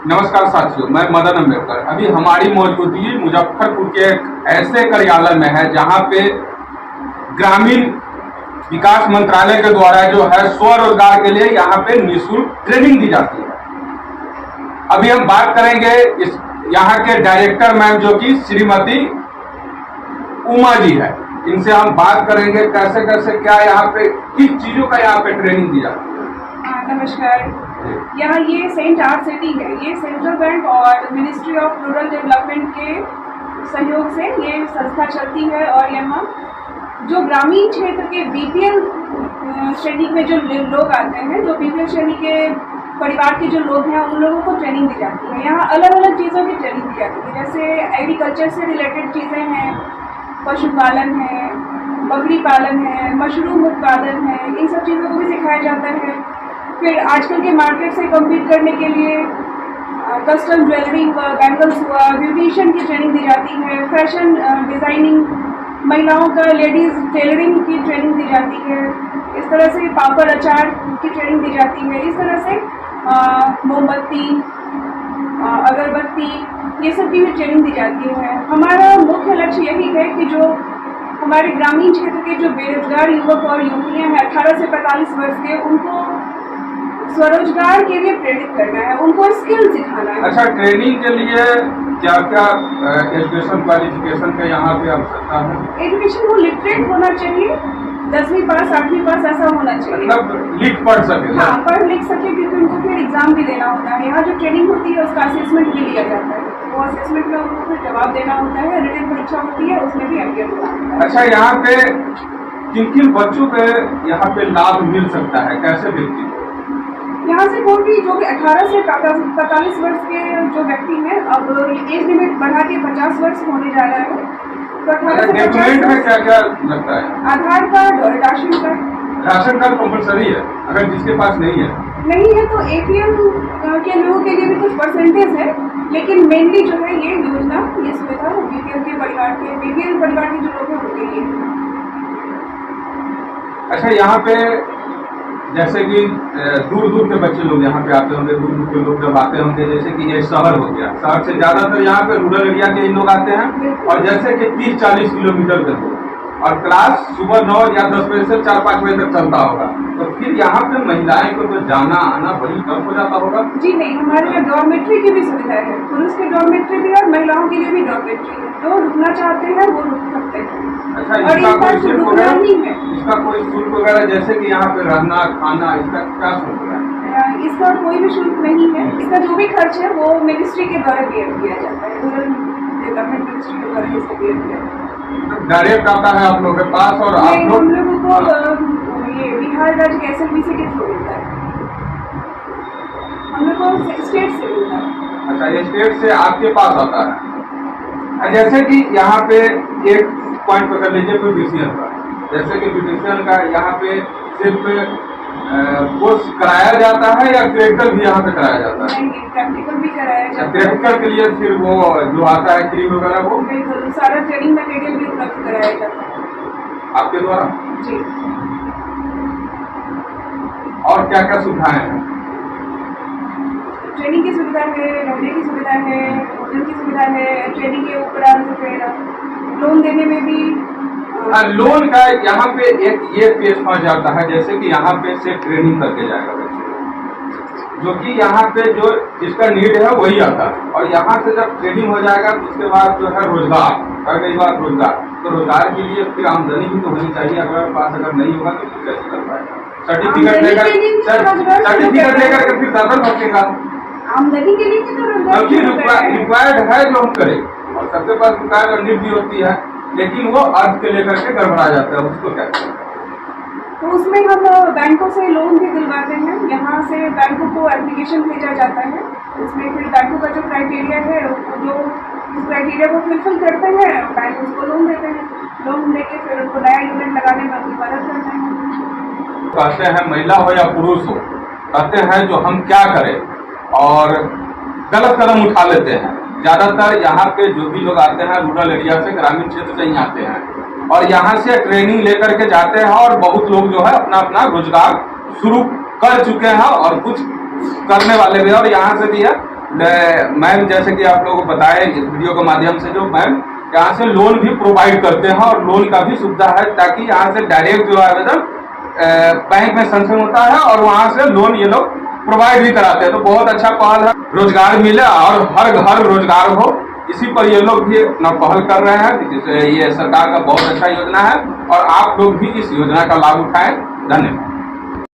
नमस्कार साथियों, मैं मदन अम्बेडकर। अभी हमारी मौजूदगी मुजफ्फरपुर के एक ऐसे कार्यालय में है जहां पे ग्रामीण विकास मंत्रालय के द्वारा जो है स्वरोजगार के लिए यहाँ पे निःशुल्क ट्रेनिंग दी जाती है। अभी हम बात करेंगे इस यहाँ के डायरेक्टर मैम जो कि श्रीमती उमा जी है। इनसे हम बात करेंगे कैसे कैसे क्या यहाँ पे किस चीजों का यहाँ पे ट्रेनिंग दी जाती है। नमस्कार। यहाँ ये सेंट आर सिटी है। ये सेंट्रल बैंक और मिनिस्ट्री ऑफ रूरल डेवलपमेंट के सहयोग से ये संस्था चलती है और यहाँ जो ग्रामीण क्षेत्र के बीपीएल श्रेणी में जो लोग आते हैं, जो बीपीएल श्रेणी के परिवार के जो लोग हैं, उन लोगों को ट्रेनिंग दी जाती है। यहाँ अलग अलग चीज़ों की ट्रेनिंग दी जाती है, जैसे एग्रीकल्चर से रिलेटेड चीज़ें हैं, पशुपालन है, बकरी पालन है, मशरूम उत्पादन है, इन सब चीज़ों को भी सिखाया जाता है। फिर आजकल के मार्केट से कम्पीट करने के लिए कस्टम ज्वेलरी हुआ, बैंगल्स हुआ, ब्यूटिशियन की ट्रेनिंग दी जाती है, फैशन डिज़ाइनिंग, महिलाओं का लेडीज़ टेलरिंग की ट्रेनिंग दी जाती है, इस तरह से पापड़ अचार की ट्रेनिंग दी जाती है, इस तरह से मोमबत्ती, अगरबत्ती, ये सब की भी ट्रेनिंग दी जाती है। हमारा मुख्य लक्ष्य यही है कि जो हमारे ग्रामीण क्षेत्र के जो बेरोजगार युवक और युवतियाँ हैं 18 से 45 वर्ष के, उनको स्वरोजगार के लिए प्रेरित करना है, उनको स्किल सिखाना है। अच्छा, ट्रेनिंग के लिए क्या क्या एजुकेशन क्वालिफिकेशन का यहाँ पे आवश्यकता है? एजुकेशन वो लिटरेट होना चाहिए, 10वीं पास 8वीं पास ऐसा होना चाहिए, मतलब लिख पढ़ सके। हाँ, पढ़ लिख सके, क्योंकि उनको फिर एग्जाम भी देना होता है। यहाँ जो ट्रेनिंग होती है उसका असेसमेंट भी लिया जाता है, वो असेसमेंट में उनको फिर जवाब देना होता है, रिटन परीक्षा होती है, उसमें भी अपियर होता है। अच्छा, यहाँ पे किन किन बच्चों पे यहाँ पे लाभ मिल सकता है, कैसे व्यक्ति? यहाँ से कोई भी जो भी 18 से 45 वर्ष के जो व्यक्ति हैं, अब एज लिमिट बढ़ा के 50 वर्ष होने जा रहा है, तो 18 से 50 में क्या क्या लगता है? आधार कार्ड और ration card. Ration card compulsory है, अगर जिसके पास नहीं है तो एपीएल के लोगों के लिए भी कुछ परसेंटेज है, लेकिन मेनली जो है ये योजना, ये सुविधा बीपीएल के परिवार के, बीपीएल परिवार के जो लोग हैं उनके लिए। अच्छा, यहाँ पे जैसे कि दूर दूर के बच्चे लोग यहाँ पे आते होंगे, दूर दूर के लोग जब आते होंगे, जैसे कि ये शहर हो गया, शहर से ज्यादातर यहाँ पे रूरल एरिया के लोग आते हैं, और जैसे कि 30-40 किलोमीटर के दूर, और क्लास सुबह 9 या 10 बजे से 4-5 बजे तक चलता होगा, तो फिर यहाँ पे महिलाएं को तो जाना आना बड़ी कम हो जाता होगा। जी नहीं, हमारे यहाँ डॉर्मेट्री की भी सुविधा है, पुरुष के डॉर्मेट्री भी और महिलाओं के लिए भी डॉर्मेट्री है, जो रुकना चाहते हैं वो रुक सकते हैं। अच्छा, इसका कोई शुल्क वगैरह, जैसे कि यहाँ पे रहना खाना, इसका क्या शुल्क है? इसका कोई भी शुल्क नहीं है। इसका जो भी खर्च है वो मिनिस्ट्री के द्वारा बेयर किया जाता है, रूरल डेवलपमेंट मिनिस्ट्री के द्वारा इसको बेयर किया जाता है। डायरेक्ट आता है आप लोगों के पास, और आप लोग हम लोगों को ये बिहार राज्य के SLBC के थ्रू मिलता है, हम लोग को स्टेट से मिलता है। अच्छा, ये स्टेट से आपके पास आता है। जैसे कि यहाँ पे एक पॉइंट पकड़ लीजिए ब्यूटिशियन का, जैसे कि ब्यूटिशियन का यहाँ पे सिर्फ कोर्स कराया जाता है या प्रैक्टिकल भी यहाँ पे कराया जाता है? नहीं, प्रैक्टिकल भी कराया जाता है। प्रैक्टिकल के लिए फिर वो जो आता है क्रीम वगैरह, वो बिल्कुल सारा ट्रेनिंग मटेरियल भी उपलब्ध कराया जाता है आपके द्वारा? जी। और क्या क्या सुविधाएं हैं? ट्रेनिंग की सुविधा है, रहने की सुविधा है, भोजन की सुविधा है, ट्रेनिंग के उपरांत लोन देने में भी लोन का यहाँ पे एक ये पेश पड़ जाता है, जैसे कि यहाँ पे से ट्रेनिंग करके जाएगा बच्चे, जो कि यहाँ पे जो जिसका नीड है वही आता है, और यहाँ से जब ट्रेनिंग हो जाएगा तो उसके बाद जो है रोजगार, कर गई बात रोजगार, तो रोजगार के लिए फिर आमदनी भी तो होनी चाहिए, अगर पास अगर नहीं होगा तो फिर कैसे कर पाएगा? सर्टिफिकेट लेकर के फिर दर्जन भटकेगा। आमदनी के लिए रिक्वायर्ड है जो हम करें, और सबके पास रिक्वायर्ड नीड भी होती है, लेकिन वो अर्थ के लेकर के गड़बड़ा जाता है, उसको क्या करें? तो उसमें हम बैंकों से लोन भी दिलवाते हैं, यहाँ से बैंकों को एप्लीकेशन भेजा जाता है, उसमें फिर बैंकों का जो क्राइटेरिया है, जो उस क्राइटेरिया को फुलफिल करते हैं, बैंक उसको लोन देते हैं, लोन लेके फिर उनको नया यूनिट लगाने में अपनी मदद करते हैं। कहते हैं महिला हो या पुरुष हो, कहते हैं जो हम क्या करें, और गलत कदम उठा लेते हैं। ज्यादातर यहाँ पे जो भी लोग आते हैं रूरल एरिया से, ग्रामीण क्षेत्र से ही आते हैं, और यहाँ से ट्रेनिंग लेकर के जाते हैं, और बहुत लोग जो है अपना अपना रोजगार शुरू कर चुके हैं और कुछ करने वाले भी, और यहाँ से भी है मैम जैसे कि आप लोगों को बताया इस वीडियो के माध्यम से, जो मैम यहाँ से लोन भी प्रोवाइड करते हैं और लोन का भी सुविधा है, ताकि यहाँ से डायरेक्ट जो आवेदन बैंक में संचलन होता है और वहाँ से लोन ये लोग प्रोवाइड भी कराते हैं। तो बहुत अच्छा पहल है, रोजगार मिले और हर घर रोजगार हो, इसी पर ये लोग भी अपना पहल कर रहे हैं। ये सरकार का बहुत अच्छा योजना है और आप लोग भी इस योजना का लाभ उठाएं। धन्यवाद।